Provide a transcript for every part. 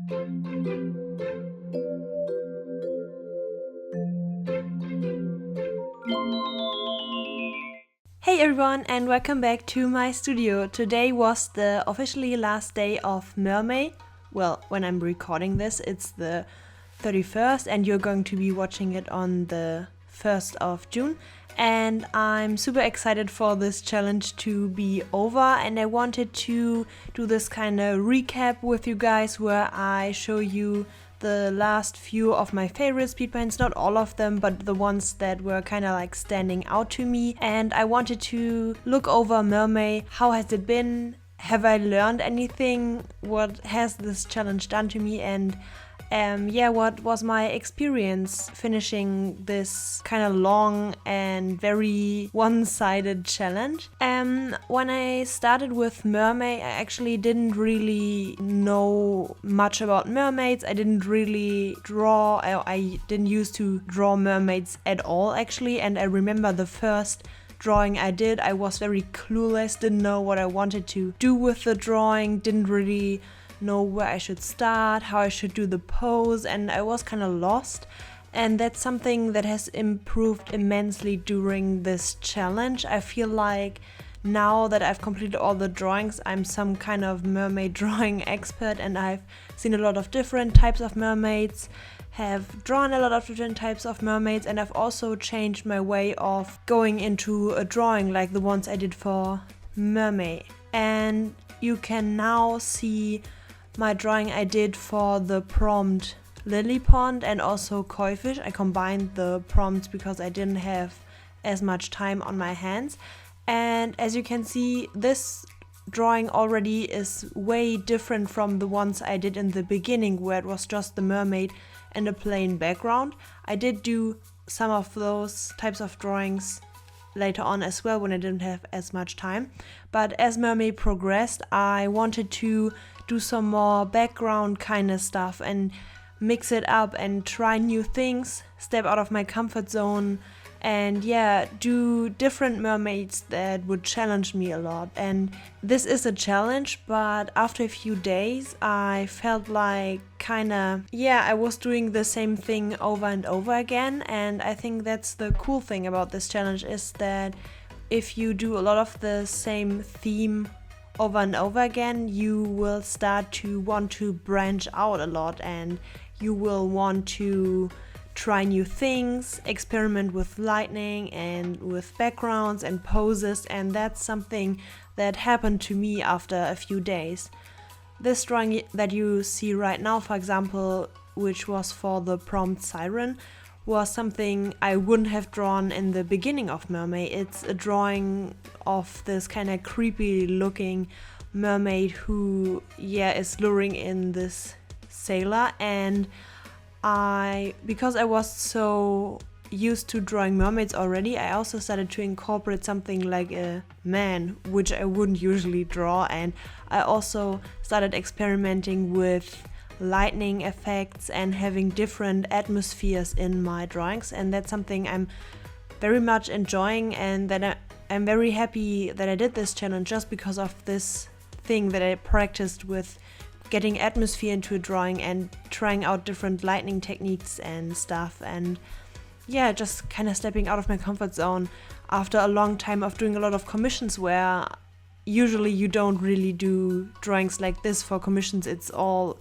Hey everyone, and welcome back to my studio. Today was the officially last day of Mermay. Well, when I'm recording this, it's the 31st and you're going to be watching it on the 1st of June. And I'm super excited for this challenge to be over, and I wanted to do this kind of recap with you guys where I show you the last few of my favorite speed paints, not all of them, but the ones that were kind of like standing out to me. And I wanted to look over Mermay. How has it been? Have I learned anything? What has this challenge done to me? And what was my experience finishing this kind of long and very one-sided challenge? When I started with Mermay, I actually didn't really know much about mermaids. I didn't really draw, I didn't used to draw mermaids at all actually, and I remember the first drawing I did, I was very clueless, didn't know what I wanted to do with the drawing, didn't really know where I should start, how I should do the pose, and I was kind of lost. And that's something that has improved immensely during this challenge. I feel like now that I've completed all the drawings, I'm some kind of mermaid drawing expert, and I've seen a lot of different types of mermaids, have drawn a lot of different types of mermaids, and I've also changed my way of going into a drawing like the ones I did for Mermay. And you can now see my drawing I did for the prompt lily pond and also koi fish. I combined the prompts because I didn't have as much time on my hands. And as you can see, this drawing already is way different from the ones I did in the beginning where it was just the mermaid and a plain background. I did do some of those types of drawings later on as well when I didn't have as much time. But as Mermay progressed, I wanted to do some more background kind of stuff and mix it up and try new things, step out of my comfort zone, and do different mermaids that would challenge me a lot. And this is a challenge, but after a few days I felt like I was doing the same thing over and over again. And I think that's the cool thing about this challenge, is that if you do a lot of the same theme over and over again, you will start to want to branch out a lot, and you will want to try new things, experiment with lighting and with backgrounds and poses, and that's something that happened to me after a few days. This drawing that you see right now, for example, which was for the prompt siren, was something I wouldn't have drawn in the beginning of Mermay. It's a drawing of this kind of creepy looking mermaid who is luring in this sailor, and because I was so used to drawing mermaids already, I also started to incorporate something like a man, which I wouldn't usually draw, and I also started experimenting with lightning effects and having different atmospheres in my drawings, and that's something I'm very much enjoying, and that I'm very happy that I did this challenge just because of this thing that I practiced with getting atmosphere into a drawing and trying out different lighting techniques and stuff, and just kind of stepping out of my comfort zone after a long time of doing a lot of commissions where usually you don't really do drawings like this for commissions. It's all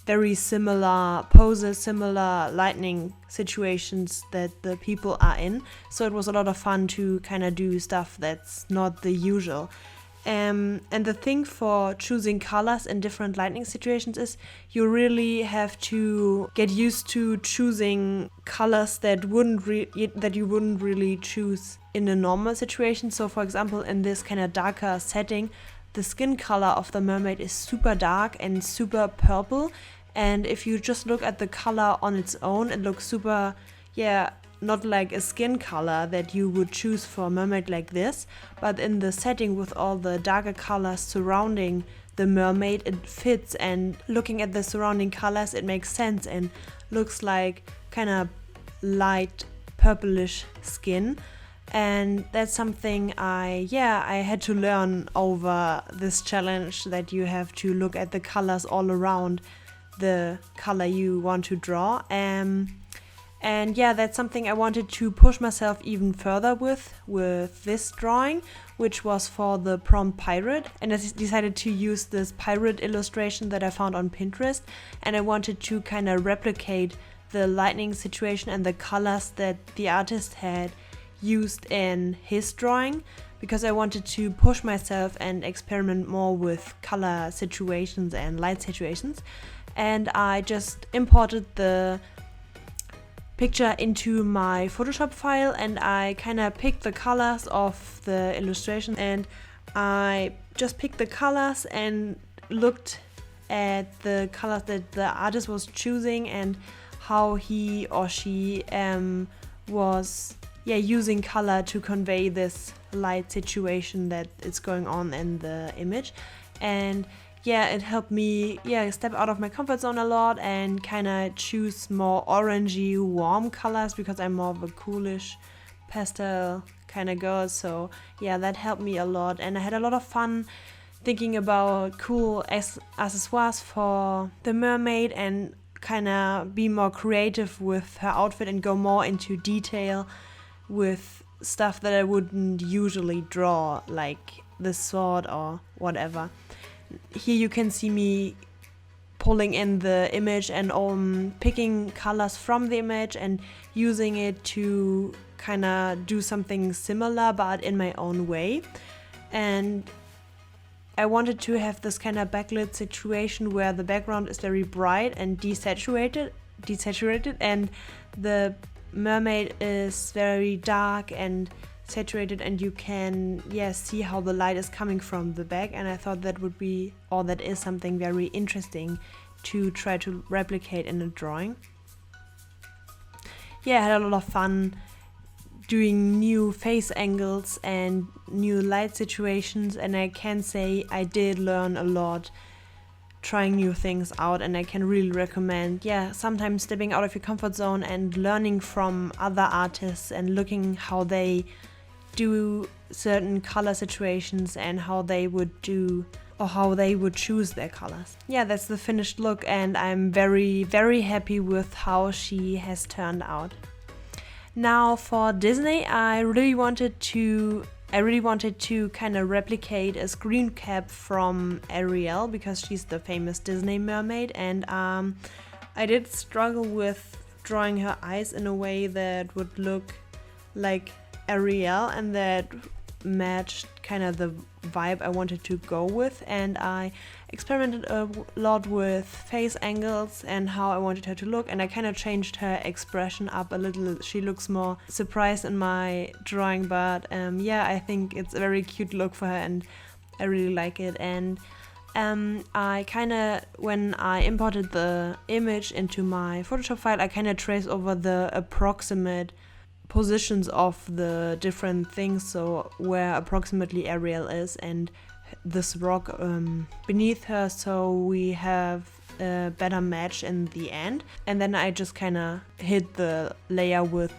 very similar poses, similar lighting situations that the people are in. So it was a lot of fun to kind of do stuff that's not the usual. And the thing for choosing colors in different lighting situations is you really have to get used to choosing colors that you wouldn't really choose in a normal situation. So for example, in this kind of darker setting, the skin color of the mermaid is super dark and super purple, and if you just look at the color on its own, it looks super, not like a skin color that you would choose for a mermaid like this, but in the setting with all the darker colors surrounding the mermaid, it fits, and looking at the surrounding colors, it makes sense and looks like kind of light purplish skin. And that's something I had to learn over this challenge, that you have to look at the colors all around the color you want to draw. And yeah, that's something I wanted to push myself even further with this drawing, which was for the prompt pirate. And I decided to use this pirate illustration that I found on Pinterest, and I wanted to kind of replicate the lightning situation and the colors that the artist had used in his drawing, because I wanted to push myself and experiment more with color situations and light situations. And I just imported the picture into my Photoshop file, and I kind of picked the colors of the illustration, and I just picked the colors and looked at the colors that the artist was choosing and how he or she was using color to convey this light situation that is going on in the image. And yeah, it helped me step out of my comfort zone a lot and kind of choose more orangey, warm colors, because I'm more of a coolish pastel kind of girl. So yeah, that helped me a lot, and I had a lot of fun thinking about cool accessoires for the mermaid and kind of be more creative with her outfit and go more into detail with stuff that I wouldn't usually draw, like the sword or whatever. Here you can see me pulling in the image and picking colors from the image and using it to kind of do something similar but in my own way. And I wanted to have this kind of backlit situation where the background is very bright and desaturated, and the mermaid is very dark and saturated, and you can see how the light is coming from the back. And I thought that is something very interesting to try to replicate in a drawing. I had a lot of fun doing new face angles and new light situations, and I can say I did learn a lot trying new things out, and I can really recommend sometimes stepping out of your comfort zone and learning from other artists and looking how they do certain color situations and how they would choose their colors. That's the finished look, and I'm very, very happy with how she has turned out. Now for Disney, I really wanted to kind of replicate a screen cap from Ariel, because she's the famous Disney mermaid, and I did struggle with drawing her eyes in a way that would look like Ariel and that matched kind of the vibe I wanted to go with. And I experimented a lot with face angles and how I wanted her to look, and I kind of changed her expression up a little. She looks more surprised in my drawing, but I think it's a very cute look for her and I really like it. And I kind of, when I imported the image into my Photoshop file, I kind of traced over the approximate positions of the different things, so where approximately Ariel is and this rock beneath her, so we have a better match in the end. And then I just kind of hid the layer with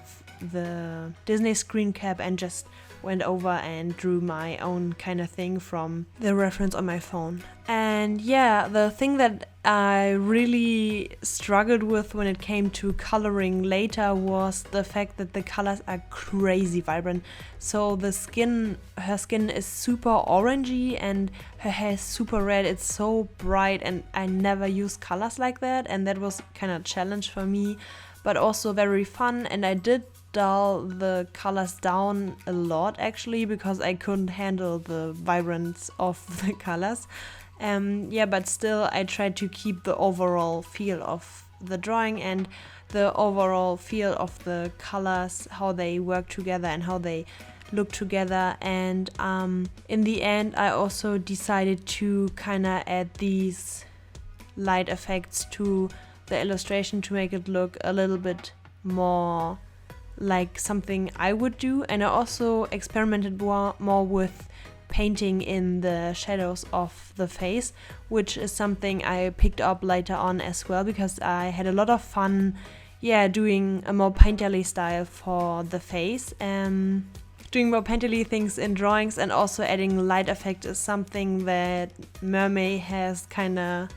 the Disney screen cap and just went over and drew my own kind of thing from the reference on my phone. And the thing that I really struggled with when it came to coloring later was the fact that the colors are crazy vibrant. So her skin is super orangey and her hair is super red. It's so bright, and I never used colors like that, and that was kind of a challenge for me, but also very fun. And I did dull the colors down a lot actually, because I couldn't handle the vibrance of the colors. But still I tried to keep the overall feel of the drawing and the overall feel of the colors, how they work together and how they look together. And in the end I also decided to kind of add these light effects to the illustration to make it look a little bit more like something I would do. And I also experimented more with painting in the shadows of the face, which is something I picked up later on as well, because I had a lot of fun doing a more painterly style for the face. Doing more painterly things in drawings and also adding light effect is something that Mermay has kind of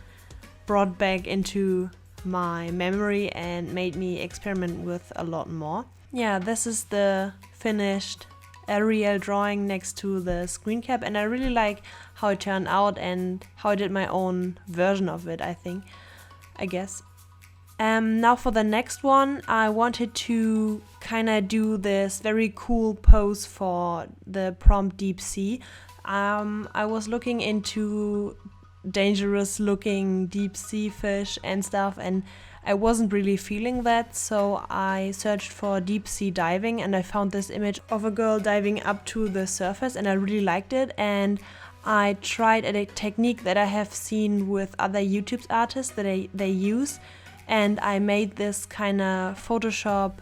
brought back into my memory and made me experiment with a lot more. Yeah, this is the finished Arial drawing next to the screen cap, and I really like how it turned out and how I did my own version of it, I guess. Now for the next one, I wanted to kind of do this very cool pose for the prompt deep sea. I was looking into dangerous looking deep sea fish and stuff, and I wasn't really feeling that, so I searched for deep sea diving and I found this image of a girl diving up to the surface, and I really liked it. And I tried a technique that I have seen with other YouTube artists that they use, and I made this kind of Photoshop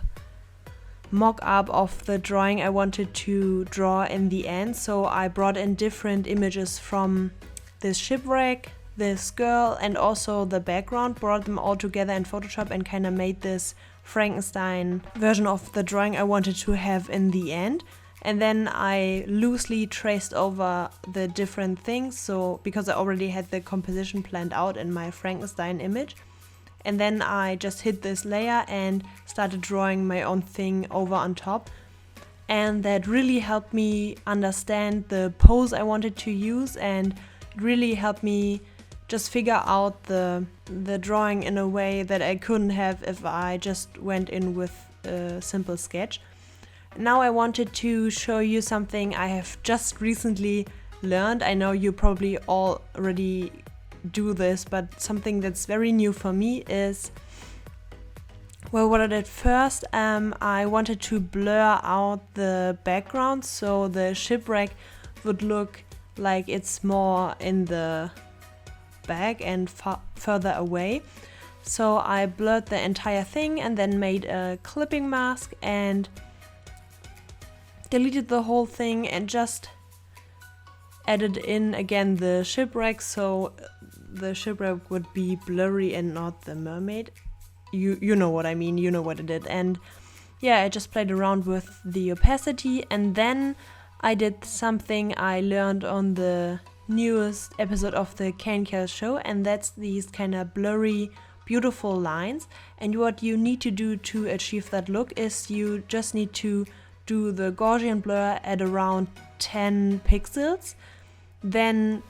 mock-up of the drawing I wanted to draw in the end. So I brought in different images from this shipwreck, this girl, and also the background, brought them all together in Photoshop and kind of made this Frankenstein version of the drawing I wanted to have in the end. And then I loosely traced over the different things, so because I already had the composition planned out in my Frankenstein image. And then I just hit this layer and started drawing my own thing over on top. And that really helped me understand the pose I wanted to use, and it really helped me just figure out the drawing in a way that I couldn't have if I just went in with a simple sketch. Now I wanted to show you something I have just recently learned. I know you probably already do this, but something that's very new for me is, well, what I did first, I wanted to blur out the background so the shipwreck would look like it's more in the back and further away. So I blurred the entire thing and then made a clipping mask and deleted the whole thing and just added in again the shipwreck, so the shipwreck would be blurry and not the mermaid. You know what I mean, you know what I did. And yeah, I just played around with the opacity, and then I did something I learned on the newest episode of the Can Cal show, and that's these kind of blurry, beautiful lines. And what you need to do to achieve that look is you just need to do the Gaussian blur at around 10 pixels, then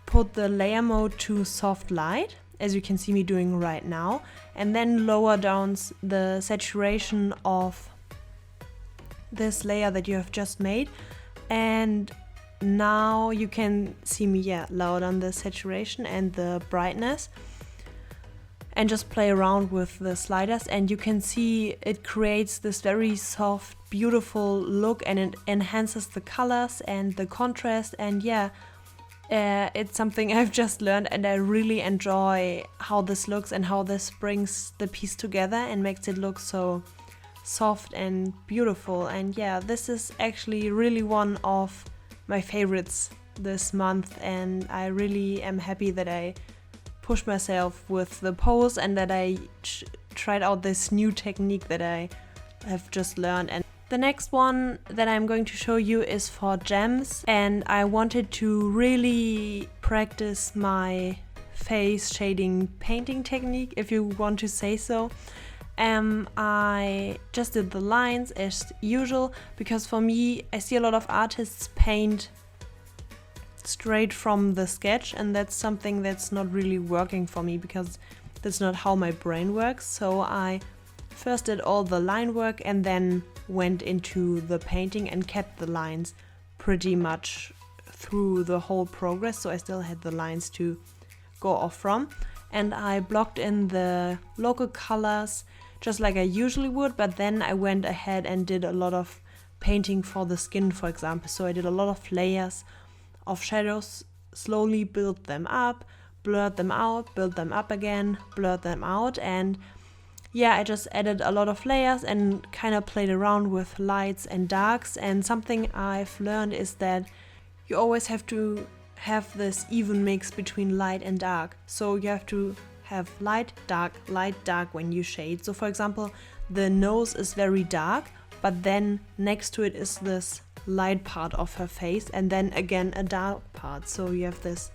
put the layer mode to soft light, as you can see me doing right now, and then lower down the saturation of this layer that you have just made. And now you can see me, lower down the saturation and the brightness, and just play around with the sliders, and you can see it creates this very soft, beautiful look, and it enhances the colors and the contrast. And it's something I've just learned, and I really enjoy how this looks and how this brings the piece together and makes it look so soft and beautiful. And this is actually really one of my favorites this month, and I really am happy that I pushed myself with the pose and that I tried out this new technique that I have just learned. And the next one that I'm going to show you is for gems, and I wanted to really practice my face shading painting technique, if you want to say so. I just did the lines as usual, because for me, I see a lot of artists paint straight from the sketch, and that's something that's not really working for me because that's not how my brain works. So I first did all the line work and then went into the painting and kept the lines pretty much through the whole progress, so I still had the lines to go off from. And I blocked in the local colors just like I usually would, but then I went ahead and did a lot of painting for the skin, for example. So I did a lot of layers of shadows, slowly built them up, blurred them out, built them up again, blurred them out, and I just added a lot of layers and kind of played around with lights and darks. And something I've learned is that you always have to have this even mix between light and dark. So you have to have light, dark when you shade. So for example, the nose is very dark, but then next to it is this light part of her face, and then again a dark part. So you have this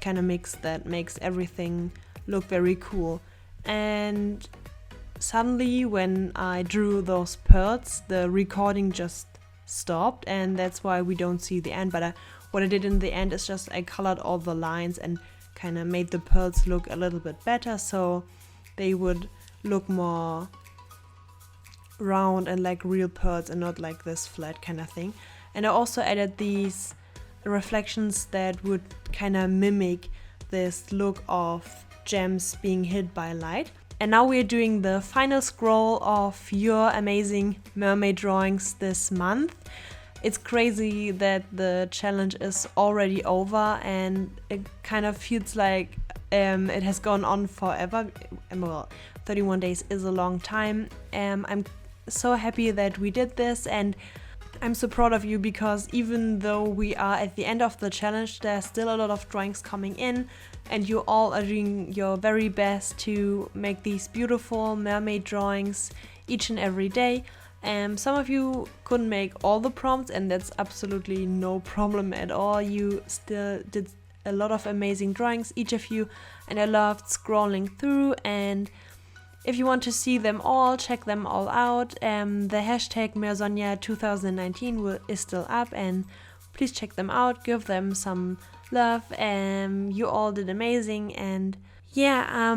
kind of mix that makes everything look very cool. And suddenly when I drew those pearls, the recording just stopped, and that's why we don't see the end. But what I did in the end is just I colored all the lines and kind of made the pearls look a little bit better, so they would look more round and like real pearls and not like this flat kind of thing. And I also added these reflections that would kind of mimic this look of gems being hit by light. And now we're doing the final scroll of your amazing mermaid drawings this month. It's crazy that the challenge is already over, and it kind of feels like it has gone on forever. Well, 31 days is a long time. I'm so happy that we did this, and I'm so proud of you, because even though we are at the end of the challenge, there's still a lot of drawings coming in, and you all are doing your very best to make these beautiful mermaid drawings each and every day. Some of you couldn't make all the prompts, and that's absolutely no problem at all. You still did a lot of amazing drawings, each of you, and I loved scrolling through. And if you want to see them all, check them all out. The hashtag MERSONIA2019 is still up, and please check them out, give them some love. You all did amazing. And yeah,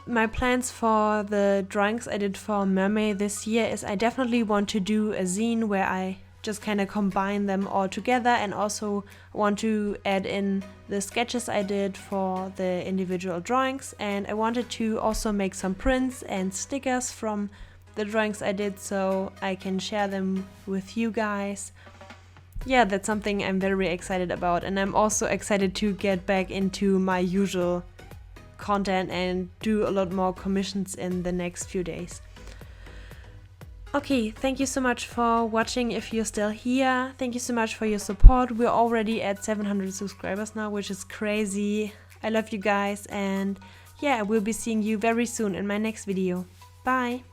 my plans for the drawings I did for Mermaid this year is I definitely want to do a zine where I just kind of combine them all together, and also want to add in the sketches I did for the individual drawings. And I wanted to also make some prints and stickers from the drawings I did, so I can share them with you guys. Yeah, that's something I'm very excited about, and I'm also excited to get back into my usual content and do a lot more commissions in the next few days. Okay, thank you so much for watching if you're still here. Thank you so much for your support. We're already at 700 subscribers now, which is crazy. I love you guys, and yeah, I will be seeing you very soon in my next video. Bye!